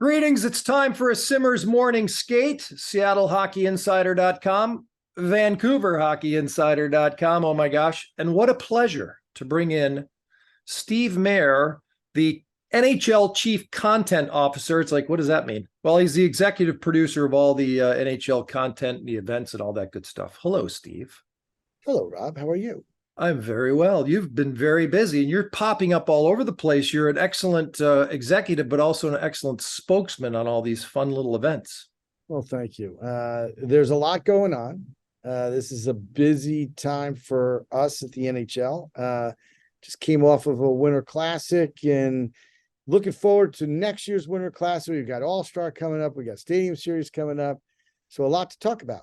Greetings. It's time for a Simmers morning skate. SeattleHockeyInsider.com, VancouverHockeyInsider.com. Oh my gosh. And what a pleasure to bring in Steve Mayer, the NHL Chief Content Officer. It's like, what does that mean? Well, he's the executive producer of all the NHL content, the events, and all that good stuff. Hello, Steve. Hello, Rob. How are you? I'm very well. You've been very busy and you're popping up all over the place. You're an excellent executive, but also an excellent spokesman on all these fun little events. Well, thank you. There's a lot going on. This is a busy time for us at the NHL. Just came off of a Winter Classic and looking forward to next year's Winter Classic. We've got All-Star coming up. We got Stadium Series coming up. So a lot to talk about.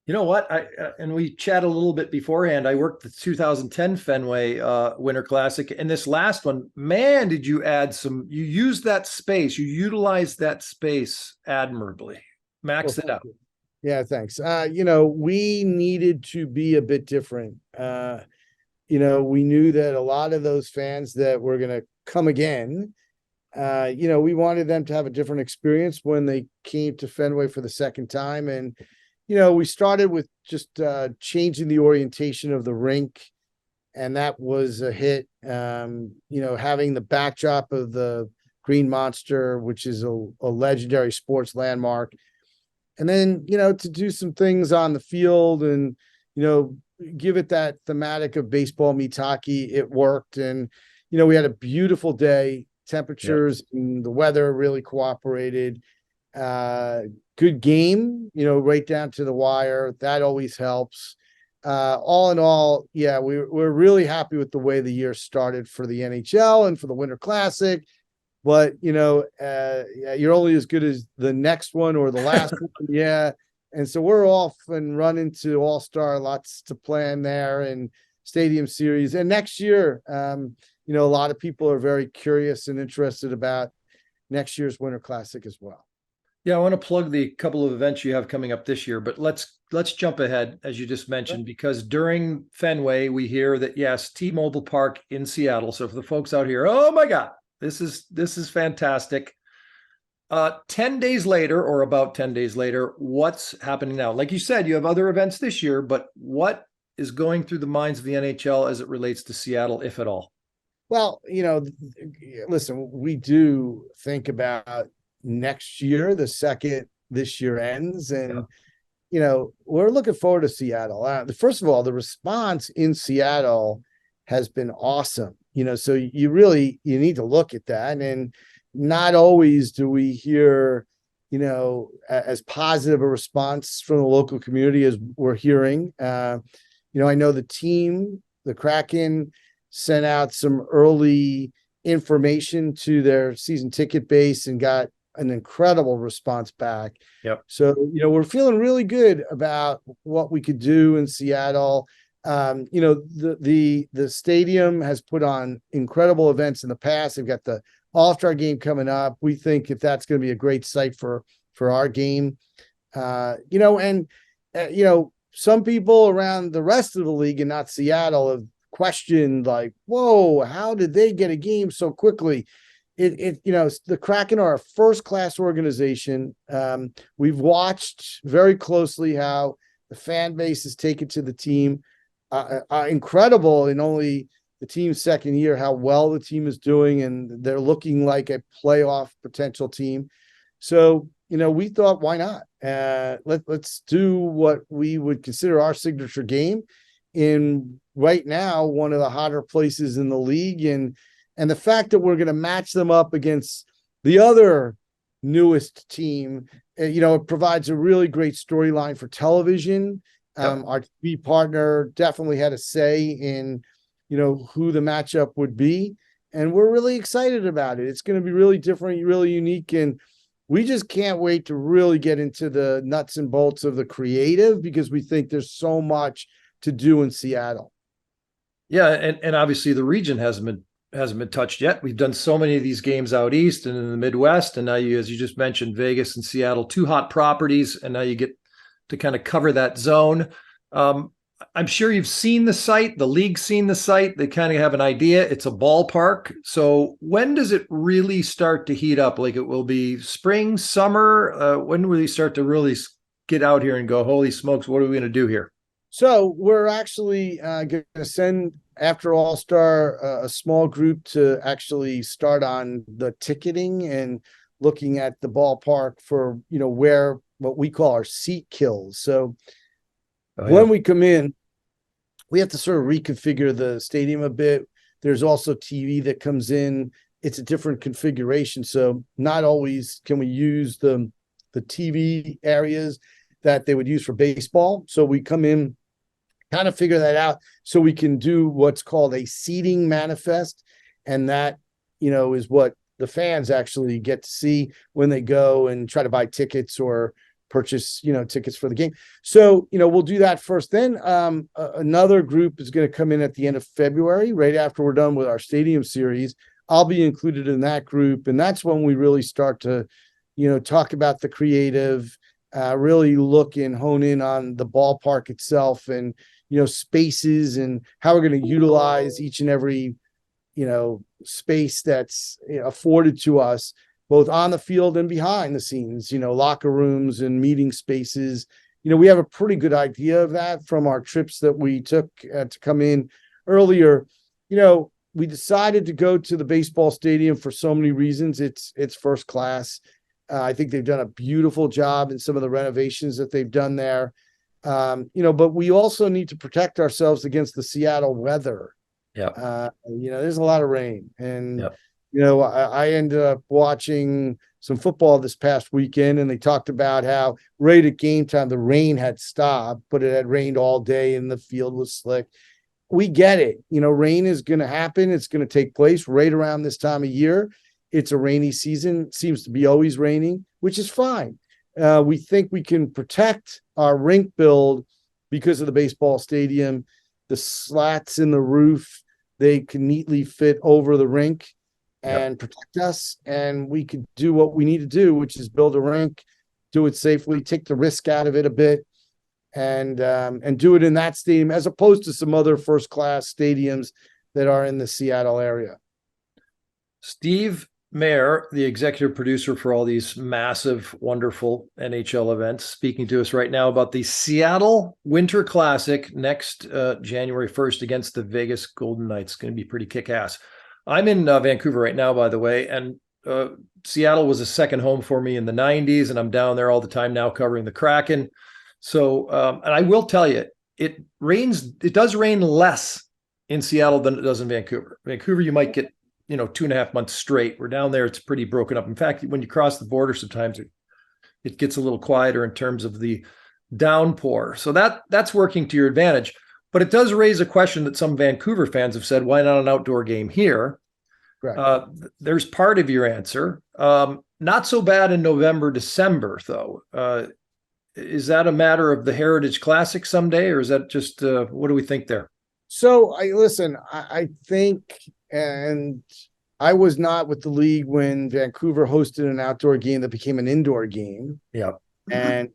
You know what? And we chatted a little bit beforehand. I worked the 2010 Fenway Winter Classic, and this last one, man, did you add some? You used that space. You utilized that space admirably. Maxed it out. Yeah, thanks. We needed to be a bit different. We knew that a lot of those fans that were going to come again, we wanted them to have a different experience when they came to Fenway for the second time. And we started with just changing the orientation of the rink, and that was a hit. Having the backdrop of the Green Monster, which is a legendary sports landmark. And then, to do some things on the field and, give it that thematic of baseball meets hockey, it worked. And, we had a beautiful day. Temperatures and the weather really cooperated. Good game, right down to the wire. That always helps. All in all, we're really happy with the way the year started for the NHL and for the Winter Classic. But you're only as good as the next one or the last one. Yeah. And so we're off and running to All-Star, lots to plan there, and Stadium Series. And next year, a lot of people are very curious and interested about next year's Winter Classic as well. Yeah, I want to plug the couple of events you have coming up this year, but let's jump ahead, as you just mentioned, because during Fenway, we hear that, yes, T-Mobile Park in Seattle. So for the folks out here, oh my God, this is fantastic. 10 days later, or about 10 days later, what's happening now? Like you said, you have other events this year, but what is going through the minds of the NHL as it relates to Seattle, if at all? Well, listen, we do think about next year, the second this year ends, and we're looking forward to Seattle. First of all, the response in Seattle has been awesome. So you need to look at that, and not always do we hear as positive a response from the local community as we're hearing. I know the team, the Kraken, sent out some early information to their season ticket base and got an incredible response back. Yep. So, we're feeling really good about what we could do in Seattle. The stadium has put on incredible events in the past. They've got the All-Star game coming up. We think that's going to be a great site for our game. Some people around the rest of the league and not Seattle have questioned, like, whoa, how did they get a game so quickly? The Kraken are a first-class organization. We've watched very closely how the fan base has taken to the team. Incredible in only the team's second year, how well the team is doing, and they're looking like a playoff potential team. So, we thought, why not? Let's do what we would consider our signature game in right now one of the hotter places in the league, and the fact that we're going to match them up against the other newest team, it provides a really great storyline for television. Yep. Our TV partner definitely had a say in, who the matchup would be. And we're really excited about it. It's going to be really different, really unique. And we just can't wait to really get into the nuts and bolts of the creative, because we think there's so much to do in Seattle. Yeah. And obviously the region hasn't been touched yet. We've done so many of these games out east and in the Midwest, and now as you just mentioned, Vegas and Seattle, two hot properties, and now you get to kind of cover that zone. I'm sure you've seen the site, the league's seen the site, they kind of have an idea. It's a ballpark. So when does it really start to heat up? Like it will be spring, summer? When will you start to really get out here and go, holy smokes, what are we going to do here? So we're actually going to send after All-Star a small group to actually start on the ticketing and looking at the ballpark for, where what we call our seat kills. So when we come in, we have to sort of reconfigure the stadium a bit. There's also TV that comes in. It's a different configuration. So not always can we use the TV areas that they would use for baseball. So we come in, kind of figure that out so we can do what's called a seating manifest. And that, is what the fans actually get to see when they go and try to buy tickets or purchase, tickets for the game. So, we'll do that first. Then another group is going to come in at the end of February, right after we're done with our stadium series. I'll be included in that group. And that's when we really start to, talk about the creative, really look and hone in on the ballpark itself and, spaces and how we're going to utilize each and every, space that's afforded to us, both on the field and behind the scenes, locker rooms and meeting spaces. We have a pretty good idea of that from our trips that we took to come in earlier. We decided to go to the baseball stadium for so many reasons. It's first class. I think they've done a beautiful job in some of the renovations that they've done there. But we also need to protect ourselves against the Seattle weather. Yeah. There's a lot of rain and, Yep. I ended up watching some football this past weekend and they talked about how right at game time, the rain had stopped, but it had rained all day and the field was slick. We get it. Rain is going to happen. It's going to take place right around this time of year. It's a rainy season. It seems to be always raining, which is fine. We think we can protect our rink build because of the baseball stadium. The slats in the roof, they can neatly fit over the rink and protect us. And we could do what we need to do, which is build a rink, do it safely, take the risk out of it a bit, and do it in that stadium as opposed to some other first-class stadiums that are in the Seattle area. Steve Mayer, the executive producer for all these massive, wonderful NHL events, speaking to us right now about the Seattle Winter Classic next January 1st against the Vegas Golden Knights. It's going to be pretty kick-ass. I'm in Vancouver right now, by the way, and Seattle was a second home for me in the 90s, and I'm down there all the time now covering the Kraken. So, and I will tell you, it does rain less in Seattle than it does in Vancouver. Vancouver, you might get 2.5 months straight. We're down there, it's pretty broken up. In fact, when you cross the border, sometimes it gets a little quieter in terms of the downpour. So that's working to your advantage. But it does raise a question that some Vancouver fans have said, why not an outdoor game here? Right. There's part of your answer. Not so bad in November, December, though. Is that a matter of the Heritage Classic someday, or is that just, what do we think there? So I think, and I was not with the league when Vancouver hosted an outdoor game that became an indoor game. Yeah. And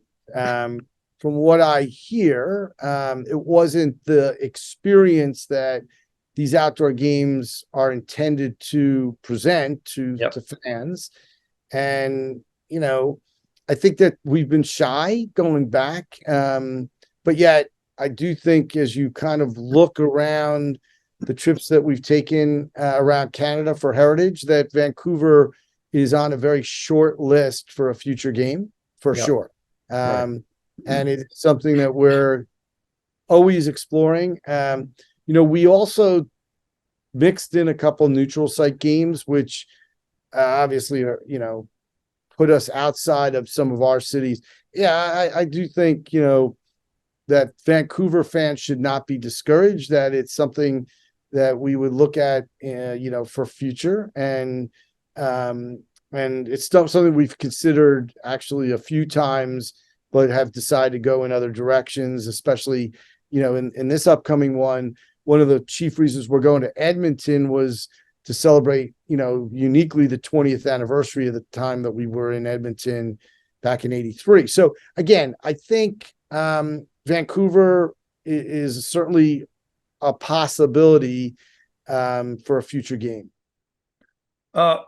from what I hear, it wasn't the experience that these outdoor games are intended to present to fans. And, I think that we've been shy going back. But yet I do think as you kind of look around the trips that we've taken around Canada for Heritage, that Vancouver is on a very short list for a future game for sure. And it's something that we're always exploring. We also mixed in a couple neutral site games, which obviously are, put us outside of some of our cities. Yeah, I do think, that Vancouver fans should not be discouraged, that it's something that we would look at, for future. And it's still something we've considered actually a few times, but have decided to go in other directions, especially, in this upcoming one of the chief reasons we're going to Edmonton was to celebrate, uniquely the 20th anniversary of the time that we were in Edmonton back in '83. So again, I think Vancouver is certainly a possibility for a future game.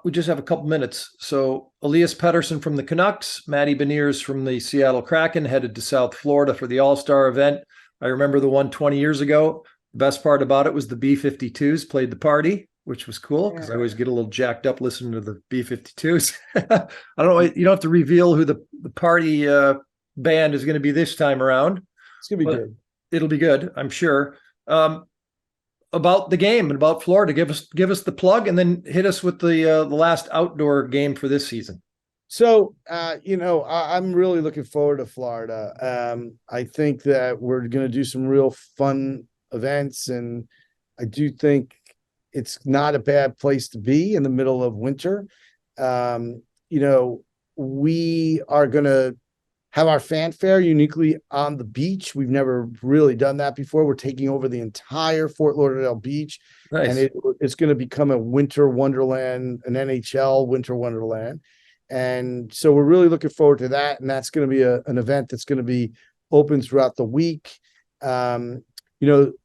We just have a couple minutes. So Elias Pettersson from the Canucks, Matty Beniers from the Seattle Kraken headed to South Florida for the All-Star event. I remember the one 20 years ago. The best part about it was the B-52s played the party, which was cool because I always get a little jacked up listening to the B-52s. I don't know. You don't have to reveal who the party band is going to be this time around. It's going to be good. It'll be good, I'm sure. About the game and about Florida, give us the plug and then hit us with the last outdoor game for this season. So, I'm really looking forward to Florida. I think that we're going to do some real fun events, and I do think it's not a bad place to be in the middle of winter. We are going to have our fanfare uniquely on the beach. We've never really done that before. We're taking over the entire Fort Lauderdale beach. Nice. And it's going to become a winter wonderland, an NHL winter wonderland. And so we're really looking forward to that. And that's going to be an event that's going to be open throughout the week.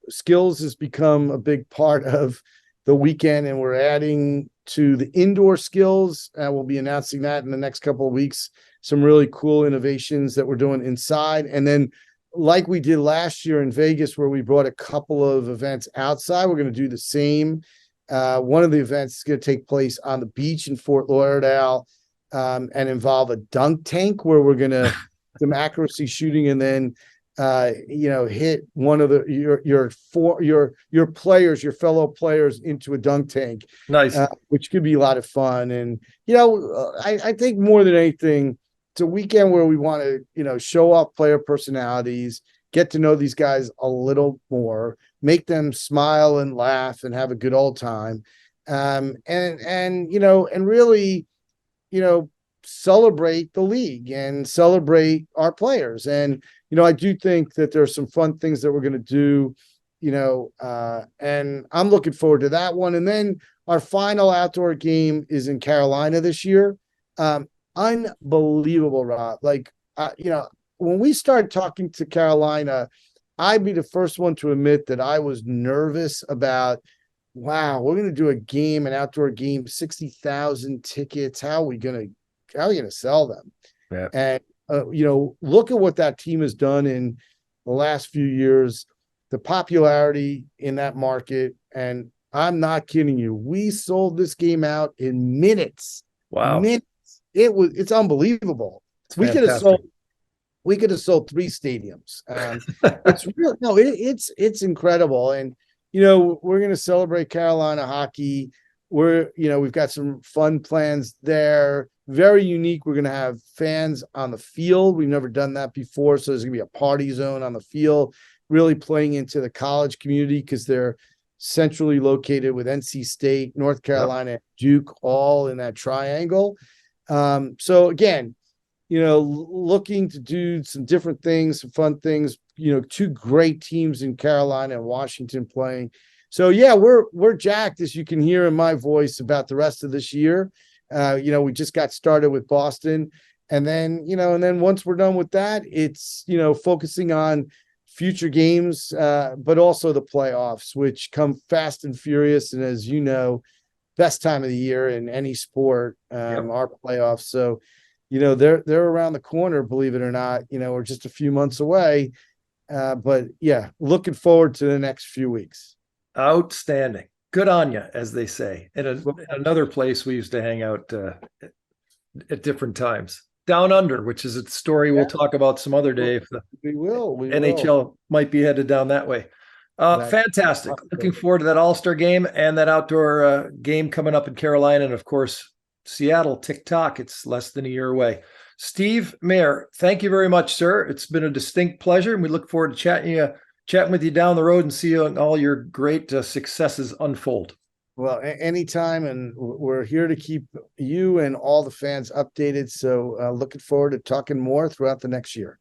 Skills has become a big part of the weekend, and we're adding to the indoor skills. We'll be announcing that in the next couple of weeks. Some really cool innovations that we're doing inside. And then like we did last year in Vegas, where we brought a couple of events outside, we're going to do the same. One of the events is going to take place on the beach in Fort Lauderdale and involve a dunk tank where we're going to some accuracy shooting and then hit one of your players, your fellow players into a dunk tank. Nice. Which could be a lot of fun. And, I think more than anything, it's a weekend where we want to, show off player personalities, get to know these guys a little more, make them smile and laugh and have a good old time. And really, celebrate the league and celebrate our players. And, I do think that there's some fun things that we're going to do, and I'm looking forward to that one. And then our final outdoor game is in Carolina this year. Unbelievable, Rob. When we started talking to Carolina, I'd be the first one to admit that I was nervous about, wow, we're going to do an outdoor game, 60,000 tickets. How are we going to sell them? Yeah. And, look at what that team has done in the last few years, the popularity in that market. And I'm not kidding you. We sold this game out in minutes. Wow. Minutes. It's unbelievable. We could have sold 3 stadiums. It's real. No, it's incredible. And, we're going to celebrate Carolina hockey. We've got some fun plans there. Very unique. We're going to have fans on the field. We've never done that before. So there's going to be a party zone on the field, really playing into the college community because they're centrally located with NC State, North Carolina, yep. Duke, all in that triangle. So again, looking to do some different things, some fun things, 2 great teams in Carolina and Washington playing. So yeah, we're jacked, as you can hear in my voice, about the rest of this year. We just got started with Boston, and then once we're done with that, it's, focusing on future games, but also the playoffs, which come fast and furious. And as you know, best time of the year in any sport, yep. Our playoffs. So, they're around the corner, believe it or not. We're just a few months away. But yeah, looking forward to the next few weeks. Outstanding. Good on you, as they say. And another place we used to hang out at different times. Down Under, which is a story we'll talk about some other day. If we will. NHL might be headed down that way. Fantastic. Looking forward to that All-Star game and that outdoor game coming up in Carolina. And of course, Seattle, tick-tock. It's less than a year away. Steve Mayer, thank you very much, sir. It's been a distinct pleasure, and we look forward to chatting with you down the road and see all your great successes unfold. Well, anytime, and we're here to keep you and all the fans updated. So looking forward to talking more throughout the next year.